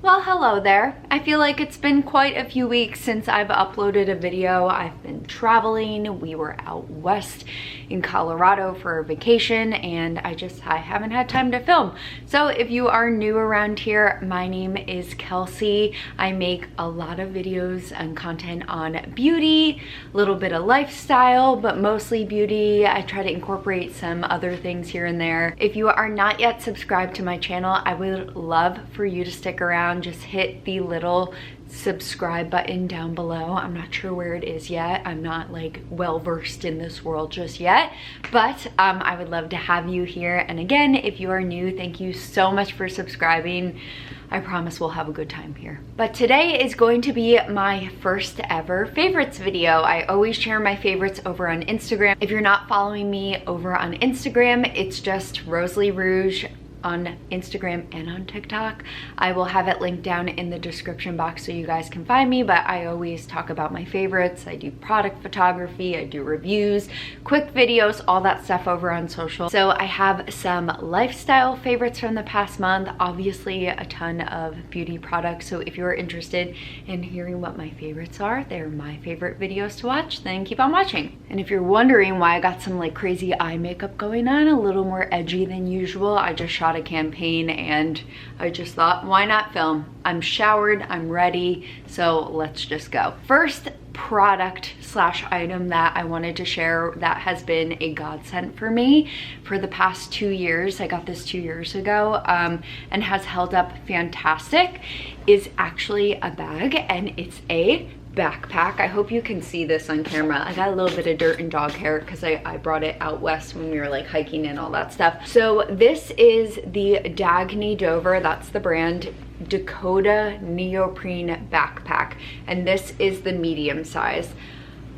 Well, hello there. I feel like it's been quite a few weeks since I've uploaded a video. I've been traveling. We were out west in Colorado for a vacation and I haven't had time to film. So if you are new around here, my name is Kelsey. I make a lot of videos and content on beauty, a little bit of lifestyle, but mostly beauty. I try to incorporate some other things here and there. If you are not yet subscribed to my channel, I would love for you to stick around. Just hit the little subscribe button down below. I'm not sure where it is yet. I'm not like well versed in this world just yet, but I would love to have you here. And again, if you are new, thank you so much for subscribing. I promise we'll have a good time here. But today is going to be my first ever favorites video. I always share my favorites over on Instagram. If you're not following me over on Instagram, it's just Rosalie Rouge on Instagram and on TikTok. I will have it linked down in the description box so you guys can find me, but I always talk about my favorites. I do product photography, I do reviews, quick videos, all that stuff over on social. So I have some lifestyle favorites from the past month, obviously a ton of beauty products. So if you're interested in hearing what my favorites are, they're my favorite videos to watch, then keep on watching. And if you're wondering why I got some like crazy eye makeup going on, a little more edgy than usual, I just shot a campaign and I just thought, why not film? I'm showered, I'm ready, so let's just go. First product slash item that I wanted to share that has been a godsend for me for the past 2 years, I got this 2 years ago, and has held up fantastic, is actually a bag, and it's a backpack. I hope you can see this on camera. I got a little bit of dirt and dog hair because I brought it out west when we were like hiking and all that stuff. So this is the Dagny Dover, that's the brand, Dakota neoprene backpack, and this is the medium size.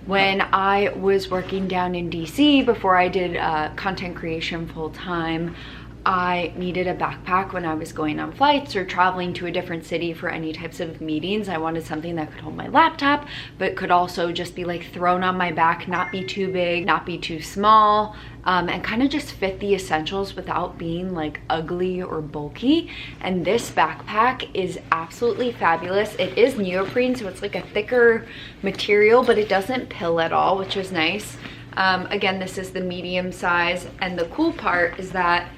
When I was working down in DC before I did content creation full time, I needed a backpack when I was going on flights or traveling to a different city for any types of meetings. I wanted something that could hold my laptop, but could also just be like thrown on my back, not be too big, not be too small, and kind of just fit the essentials without being like ugly or bulky. And this backpack is absolutely fabulous. It is neoprene, so it's like a thicker material, but it doesn't pill at all, which is nice. Again, this is the medium size, and the cool part is that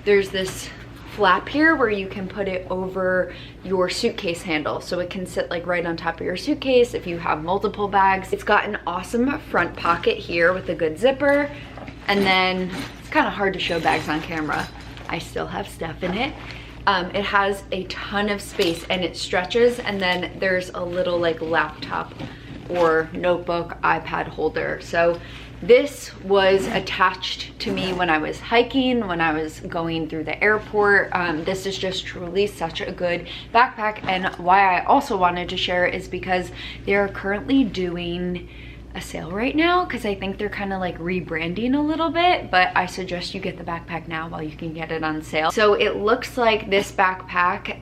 there's this flap here where you can put it over your suitcase handle, so it can sit like right on top of your suitcase if you have multiple bags. It's got an awesome front pocket here with a good zipper, and then it's kind of hard to show bags on camera. I still have stuff in it. It has a ton of space and it stretches, and then there's a little like laptop or notebook, iPad holder. So this was attached to me when I was hiking, when I was going through the airport. This is just truly such a good backpack, and why I also wanted to share it is because they are currently doing a sale right now, because I think they're kind of like rebranding a little bit, but I suggest you get the backpack now while you can get it on sale. So it looks like this backpack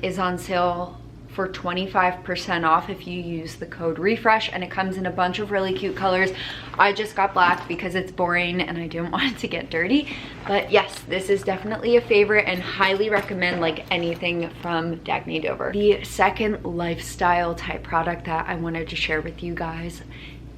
is on sale for 25% off if you use the code REFRESH, and it comes in a bunch of really cute colors. I just got black because it's boring and I didn't want it to get dirty, but yes, this is definitely a favorite and highly recommend like anything from Dagny Dover. The second lifestyle type product that I wanted to share with you guys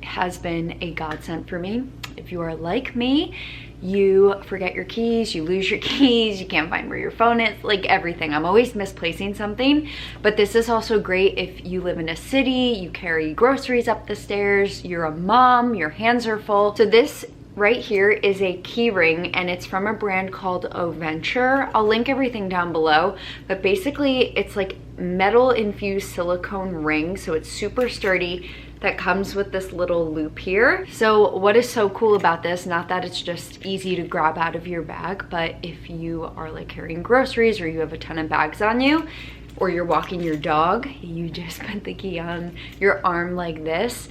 has been a godsend for me. If you are like me, you forget your keys, you lose your keys, you can't find where your phone is, like everything. I'm always misplacing something, but this is also great if you live in a city, you carry groceries up the stairs, you're a mom, your hands are full. So this right here is a key ring, and it's from a brand called Venture. I'll link everything down below, but basically it's like metal infused silicone ring, so it's super sturdy, that comes with this little loop here. So what is so cool about this, not that it's just easy to grab out of your bag, but if you are like carrying groceries or you have a ton of bags on you, or you're walking your dog, you just put the key on your arm like this.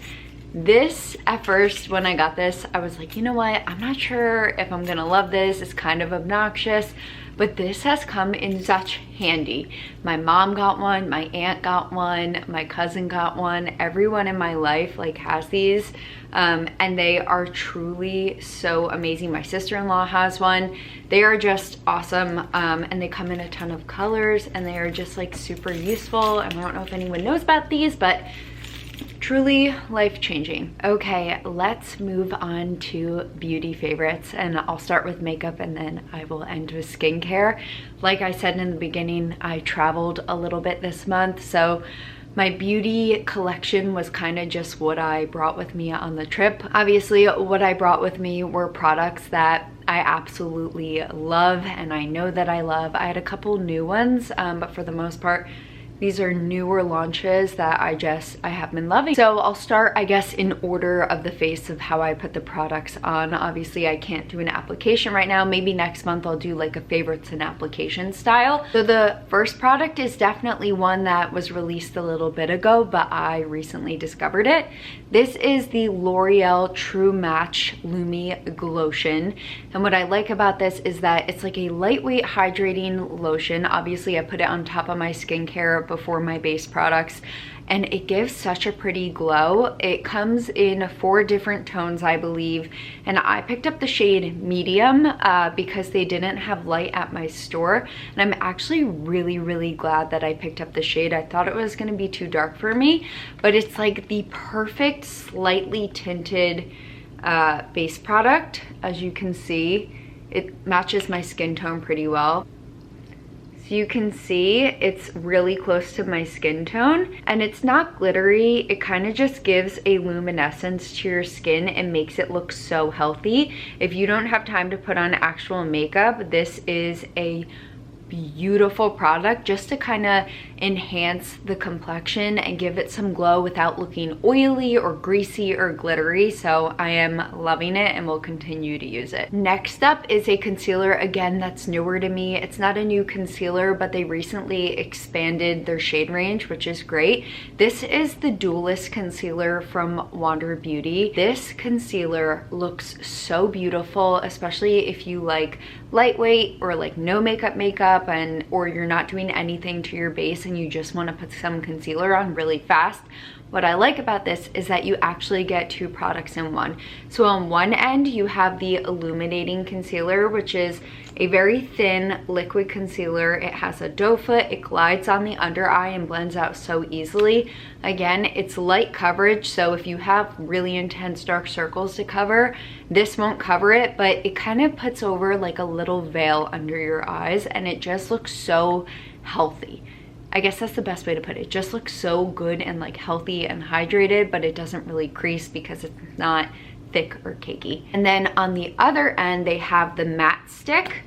This, at first, when I got this, I was like, you know what? I'm not sure if I'm gonna love this. It's kind of obnoxious, but this has come in such handy. My mom got one, my aunt got one, my cousin got one. Everyone in my life like has these, and they are truly so amazing. My sister-in-law has one. They are just awesome, and they come in a ton of colors, and they are just like super useful. And I don't know if anyone knows about these, but truly life-changing. Okay, let's move on to beauty favorites, and I'll start with makeup and then I will end with skincare. Like I said in the beginning, I traveled a little bit this month, so my beauty collection was kind of just what I brought with me on the trip. Obviously, what I brought with me were products that I absolutely love and I know that I love. I had a couple new ones, but for the most part, these are newer launches that I have been loving. So I'll start, I guess, in order of the face of how I put the products on. Obviously, I can't do an application right now. Maybe next month I'll do like a favorites and application style. So the first product is definitely one that was released a little bit ago, but I recently discovered it. This is the L'Oreal True Match Lumi Glotion. And what I like about this is that it's like a lightweight hydrating lotion. Obviously, I put it on top of my skincare before my base products, and it gives such a pretty glow. It comes in 4 different tones, I believe, and I picked up the shade medium because they didn't have light at my store, and I'm actually really glad that I picked up the shade. I thought it was going to be too dark for me, but it's like the perfect slightly tinted base product. As you can see, it matches my skin tone pretty well. So you can see it's really close to my skin tone, and it's not glittery. It kind of just gives a luminescence to your skin and makes it look so healthy. If you don't have time to put on actual makeup, this is a beautiful product just to kind of enhance the complexion and give it some glow without looking oily or greasy or glittery. So I am loving it and will continue to use it. Next up is a concealer, again, that's newer to me. It's not a new concealer, but they recently expanded their shade range, which is great. This is the Duelist concealer from Wander Beauty. This concealer looks so beautiful, especially if you like lightweight or like no makeup and or you're not doing anything to your base and you just want to put some concealer on really fast. What I like about this is that you actually get 2 products in one. So on one end, you have the illuminating concealer, which is a very thin liquid concealer. It has a doe foot, it glides on the under eye and blends out so easily. Again, it's light coverage, so if you have really intense dark circles to cover, this won't cover it, but it kind of puts over like a little veil under your eyes, and it just looks so healthy. I guess that's the best way to put it. It just looks so good and like healthy and hydrated, but it doesn't really crease because it's not thick or cakey. And then on the other end, they have the matte stick,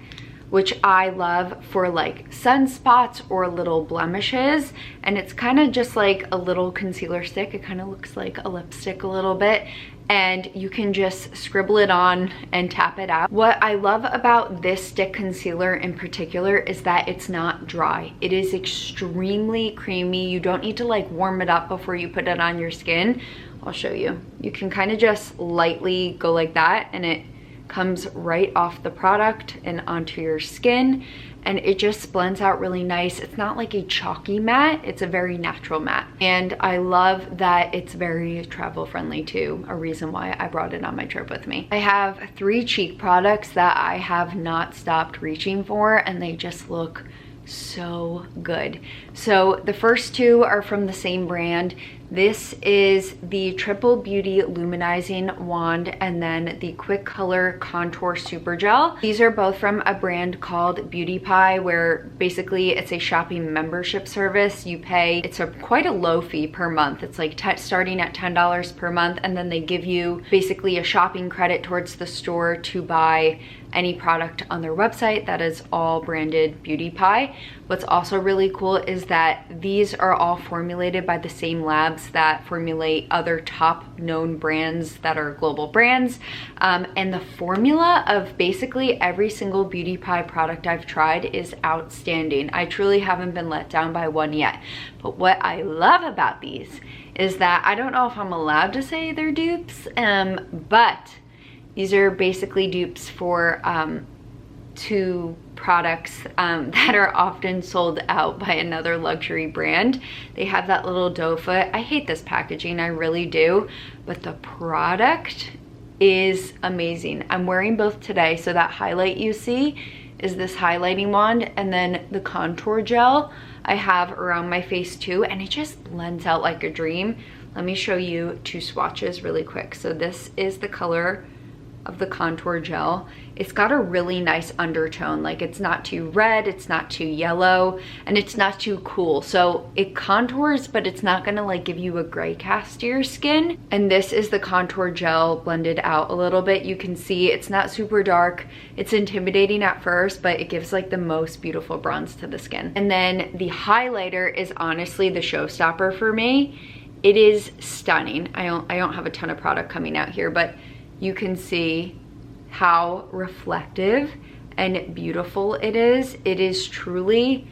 which I love for like sunspots or little blemishes. And it's kind of just like a little concealer stick. It kind of looks like a lipstick a little bit. And you can just scribble it on and tap it out. What I love about this stick concealer in particular is that it's not dry. It is extremely creamy. You don't need to like warm it up before you put it on your skin. I'll show you. You can kind of just lightly go like that, and it comes right off the product and onto your skin, and it just blends out really nice. It's not like a chalky matte, it's a very natural matte. And I love that it's very travel friendly too, a reason why I brought it on my trip with me. I have 3 cheek products that I have not stopped reaching for, and they just look so good. So the first 2 are from the same brand. This is the Triple Beauty Luminizing Wand and then the Quick Color Contour Super Gel. These are both from a brand called Beauty Pie, where basically it's a shopping membership service. You pay, it's quite a low fee per month. It's like starting at $10 per month, and then they give you basically a shopping credit towards the store to buy any product on their website that is all branded Beauty Pie. What's also really cool is that these are all formulated by the same labs that formulate other top known brands that are global brands. And the formula of basically every single Beauty Pie product I've tried is outstanding. I truly haven't been let down by one yet. But what I love about these is that I don't know if I'm allowed to say they're dupes, but these are basically dupes for 2 products that are often sold out by another luxury brand. They have that little doe foot. I hate this packaging, I really do, but the product is amazing. I'm wearing both today, so that highlight you see is this highlighting wand, and then the contour gel I have around my face too, and it just blends out like a dream. Let me show you 2 swatches really quick. So this is the color of the contour gel. It's got a really nice undertone, like it's not too red, it's not too yellow, and it's not too cool. So it contours, but it's not gonna like give you a gray cast to your skin. And this is the contour gel blended out a little bit. You can see it's not super dark. It's intimidating at first, but it gives like the most beautiful bronze to the skin. And then the highlighter is honestly the showstopper for me. It is stunning. I don't have a ton of product coming out here, but you can see how reflective and beautiful it is. It is truly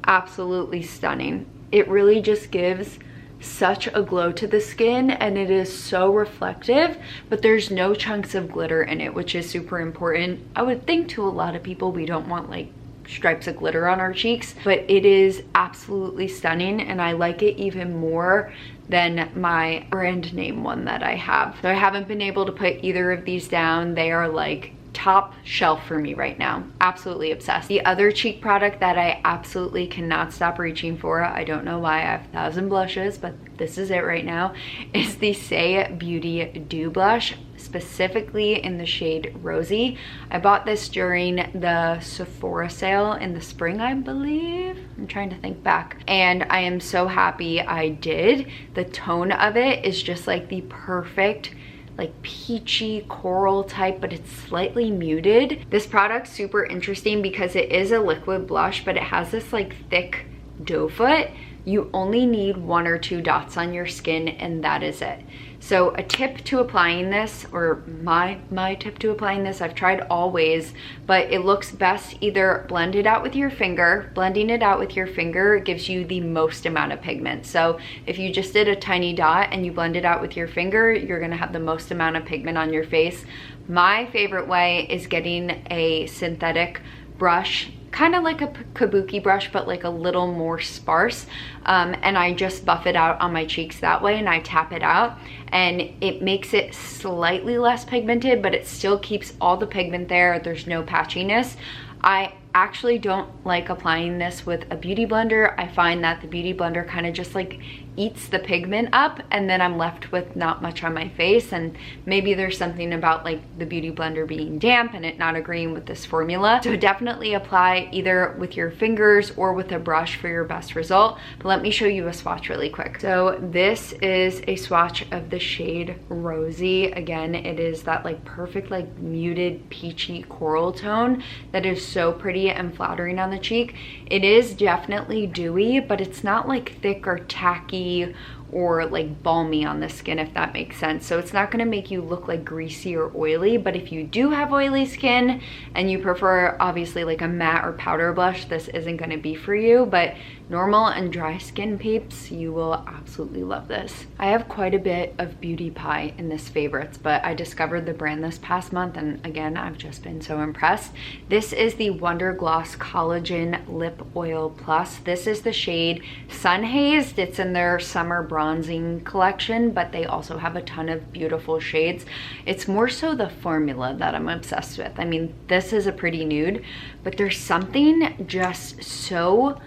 absolutely stunning. It really just gives such a glow to the skin, and it is so reflective, but there's no chunks of glitter in it, which is super important. I would think to a lot of people, we don't want like stripes of glitter on our cheeks, but it is absolutely stunning, and I like it even more than my brand name one that I have. So I haven't been able to put either of these down. They are like top shelf for me right now. Absolutely obsessed. The other cheek product that I absolutely cannot stop reaching for, I don't know why, I have 1,000 blushes, but this is it right now, is the Say Beauty Dew Blush, specifically in the shade Rosy. I bought this during the Sephora sale in the spring, I believe. I'm trying to think back. And I am so happy I did. The tone of it is just like the perfect like peachy coral type, but it's slightly muted. This product's super interesting because it is a liquid blush, but it has this like thick doe foot. You only need 1 or 2 dots on your skin, and that is it. So a tip to applying this, or my tip to applying this, I've tried all ways, but it looks best either blended out with your finger. Blending it out with your finger gives you the most amount of pigment. So if you just did a tiny dot and you blend it out with your finger, you're gonna have the most amount of pigment on your face. My favorite way is getting a synthetic brush, kind of like a kabuki brush, but like a little more sparse, and I just buff it out on my cheeks that way, and I tap it out, and it makes it slightly less pigmented, but it still keeps all the pigment there. There's no patchiness. I actually don't like applying this with a beauty blender. I find that the beauty blender kind of just like eats the pigment up, and then I'm left with not much on my face. And maybe there's something about like the beauty blender being damp and it not agreeing with this formula. So definitely apply either with your fingers or with a brush for your best result. But let me show you a swatch really quick. So this is a swatch of the shade Rosy. Again, it is that like perfect like muted peachy coral tone that is so pretty and flattering on the cheek. It is definitely dewy, but it's not like thick or tacky or like balmy on the skin, if that makes sense. So it's not gonna make you look like greasy or oily, but if you do have oily skin and you prefer obviously like a matte or powder blush, this isn't gonna be for you. But normal and dry skin peeps, you will absolutely love this. I have quite a bit of beauty pie in this favorites, but I discovered the brand this past month, and again, I've just been so impressed. This is the Wonder Gloss Collagen Lip Oil Plus. This is the shade Sun Hazed. It's in their summer bronzing collection, but they also have a ton of beautiful shades. It's more so the formula that I'm obsessed with. I mean, this is a pretty nude, but there's something just so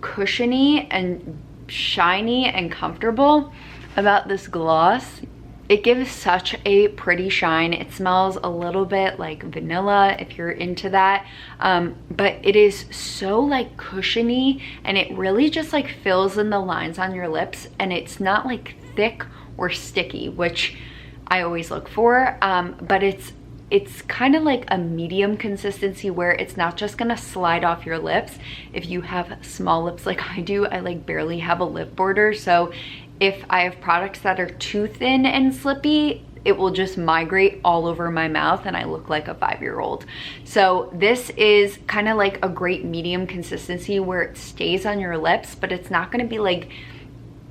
cushiony and shiny and comfortable about this gloss. It gives such a pretty shine. It smells a little bit like vanilla if you're into that, but it is so like cushiony, and it really just like fills in the lines on your lips, and it's not like thick or sticky, which I always look for, but it's kind of like a medium consistency where it's not just gonna slide off your lips. If you have small lips like I do, I like barely have a lip border, so if I have products that are too thin and slippy, it will just migrate all over my mouth and I look like a 5-year-old. So this is kind of like a great medium consistency where it stays on your lips, but it's not gonna be like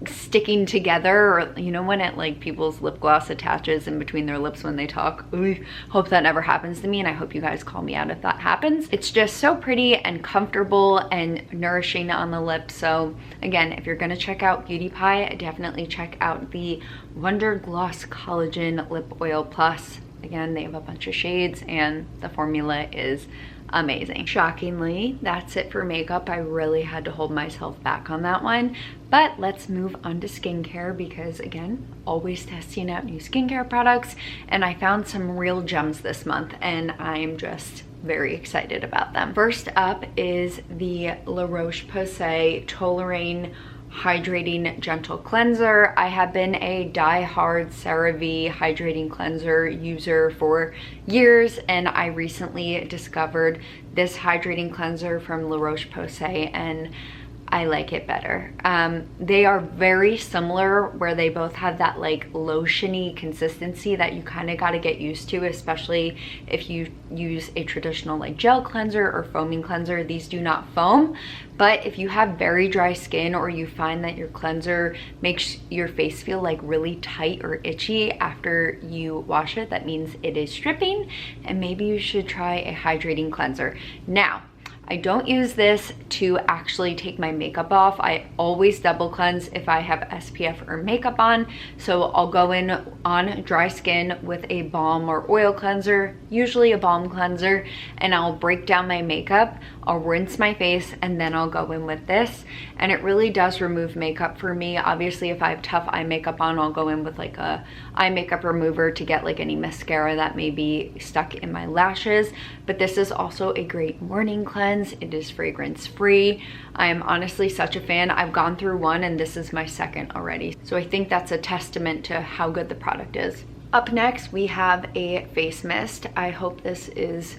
sticking together, or you know when it like people's lip gloss attaches in between their lips when they talk. Ooh, hope that never happens to me, and I hope you guys call me out if that happens. It's just so pretty and comfortable and nourishing on the lips. So again, if you're gonna check out Beauty Pie, definitely check out the Wonder Gloss Collagen Lip Oil Plus. Again, they have a bunch of shades and the formula is amazing. Shockingly, that's it for makeup. I really had to hold myself back on that one. But let's move on to skincare, because again, always testing out new skincare products, and I found some real gems this month and I'm just very excited about them. First up is the La Roche-Posay Toleraine Hydrating Gentle Cleanser. I have been a die-hard CeraVe hydrating cleanser user for years, and I recently discovered this hydrating cleanser from La Roche-Posay and I like it better. They are very similar, where they both have that like lotiony consistency that you kind of got to get used to, especially if you use a traditional like gel cleanser or foaming cleanser. These do not foam, but if you have very dry skin, or you find that your cleanser makes your face feel like really tight or itchy after you wash it, that means it is stripping, and maybe you should try a hydrating cleanser. Now, I don't use this to actually take my makeup off. I always double cleanse if I have SPF or makeup on. So I'll go in on dry skin with a balm or oil cleanser, usually a balm cleanser, and I'll break down my makeup. I'll rinse my face, and then I'll go in with this. And it really does remove makeup for me. Obviously, if I have tough eye makeup on, I'll go in with like a eye makeup remover to get like any mascara that may be stuck in my lashes. But this is also a great morning cleanse. It is fragrance free. I am honestly such a fan. I've gone through one and this is my second already. So I think that's a testament to how good the product is. Up next, we have a face mist. I hope this is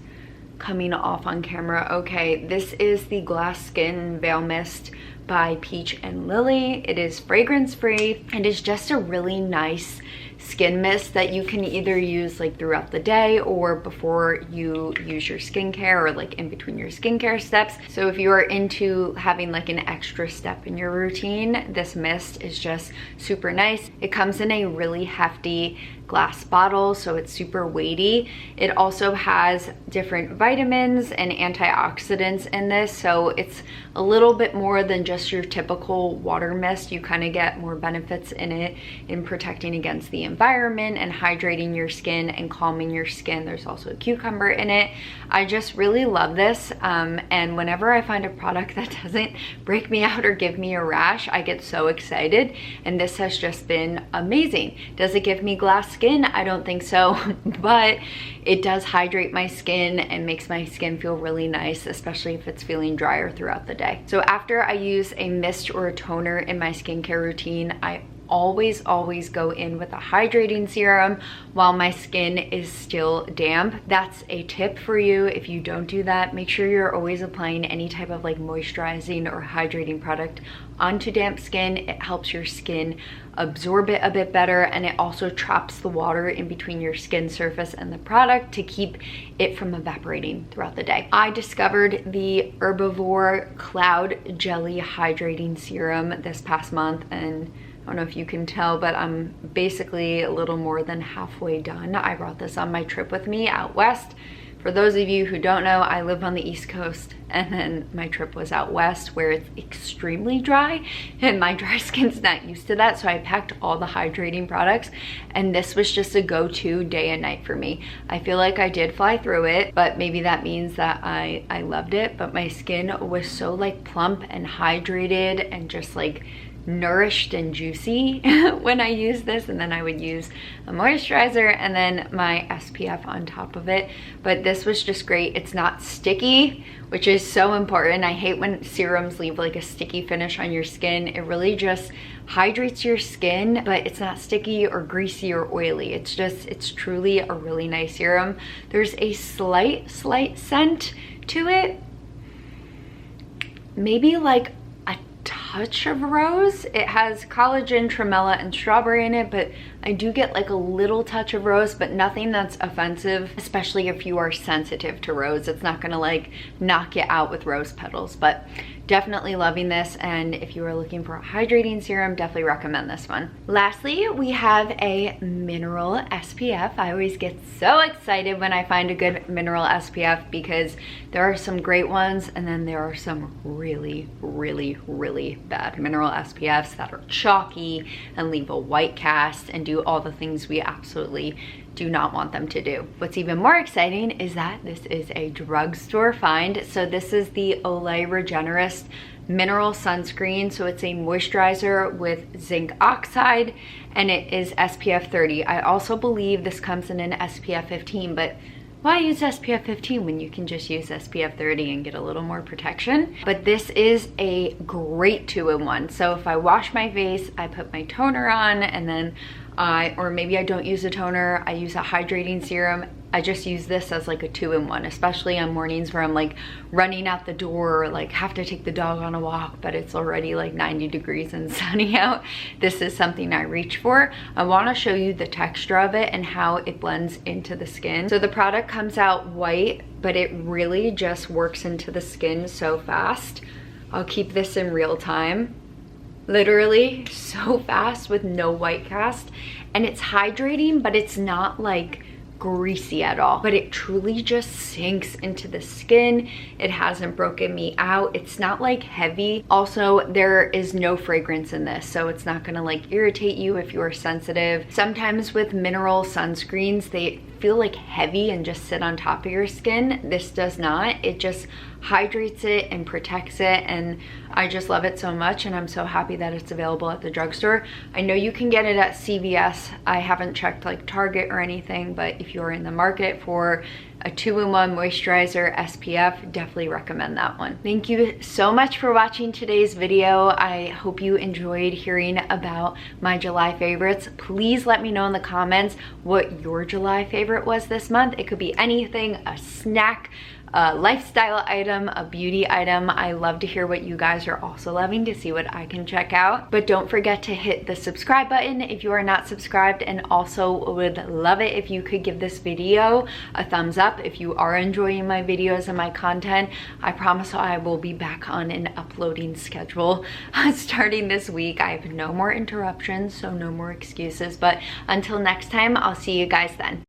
coming off on camera. Okay, this is the Glass Skin Veil Mist by Peach and Lily. It is fragrance free. It is just a really nice skin mist that you can either use like throughout the day or before you use your skincare, or like in between your skincare steps. So if you are into having like an extra step in your routine, this mist is just super nice. It comes in a really hefty glass bottle, so it's super weighty. It also has different vitamins and antioxidants in this, so it's a little bit more than just your typical water mist. You kind of get more benefits in it in protecting against the environment and hydrating your skin and calming your skin. There's also a cucumber in it. I just really love this, and whenever I find a product that doesn't break me out or give me a rash, I get so excited, and this has just been amazing. Does it give me glass skin? I don't think so, but it does hydrate my skin and makes my skin feel really nice, especially if it's feeling drier throughout the day. So after I use a mist or a toner in my skincare routine, I always go in with a hydrating serum while my skin is still damp. That's a tip for you. If you don't do that, make sure you're always applying any type of like moisturizing or hydrating product onto damp skin. It helps your skin absorb it a bit better, and it also traps the water in between your skin surface and the product to keep it from evaporating throughout the day. I discovered the Herbivore Cloud Jelly Hydrating Serum this past month, and I don't know if you can tell, but I'm basically a little more than halfway done. I brought this on my trip with me out west. For those of you who don't know, I live on the East Coast, and then my trip was out west where it's extremely dry, and my dry skin's not used to that, so I packed all the hydrating products, and this was just a go-to day and night for me. I feel like I did fly through it, but maybe that means that I loved it, but my skin was so like plump and hydrated and just like nourished and juicy when I used this, and then I would use a moisturizer and then my SPF on top of it. But this was just great. It's not sticky, which is so important. I hate when serums leave like a sticky finish on your skin. It really just hydrates your skin, but it's not sticky or greasy or oily. It's truly a really nice serum. There's a slight scent to it, maybe like touch of rose. It has collagen, tremella, and strawberry in it, but I do get like a little touch of rose, but nothing that's offensive, especially if you are sensitive to rose. It's not gonna like knock you out with rose petals, but definitely loving this, and if you are looking for a hydrating serum, definitely recommend this one. Lastly, we have a mineral SPF. I always get so excited when I find a good mineral SPF because there are some great ones and then there are some really, really, really bad mineral SPFs that are chalky and leave a white cast and do all the things we absolutely do not want them to do. What's even more exciting is that this is a drugstore find. So this is the Olay Regenerist mineral sunscreen. So it's a moisturizer with zinc oxide and it is SPF 30. I also believe this comes in an SPF 15, but why use SPF 15 when you can just use SPF 30 and get a little more protection? But this is a great 2-in-1. So if I wash my face, I put my toner on, and then or maybe I don't use a toner, I use a hydrating serum. I just use this as like a 2-in-1, especially on mornings where I'm like running out the door or like have to take the dog on a walk, but it's already like 90 degrees and sunny out. This is something I reach for. I want to show you the texture of it and how it blends into the skin. So the product comes out white, but it really just works into the skin so fast. I'll keep this in real time. Literally so fast with no white cast, and it's hydrating, but it's not like greasy at all, but it truly just sinks into the skin. It hasn't broken me out. It's not like heavy. Also, there is no fragrance in this, so it's not gonna like irritate you if you are sensitive. Sometimes with mineral sunscreens, they feel like heavy and just sit on top of your skin. This does not. It just hydrates it and protects it, and I just love it so much, and I'm so happy that it's available at the drugstore. I know you can get it at CVS. I haven't checked like Target or anything, but if you're in the market for a 2-in-1 moisturizer SPF, definitely recommend that one. Thank you so much for watching today's video. I hope you enjoyed hearing about my July favorites. Please let me know in the comments what your July favorite was this month. It could be anything, a snack, a lifestyle item, a beauty item. I love to hear what you guys are also loving, to see what I can check out. But don't forget to hit the subscribe button if you are not subscribed, and also would love it if you could give this video a thumbs up if you are enjoying my videos and my content. I promise I will be back on an uploading schedule starting this week. I have no more interruptions, so no more excuses. But until next time, I'll see you guys then.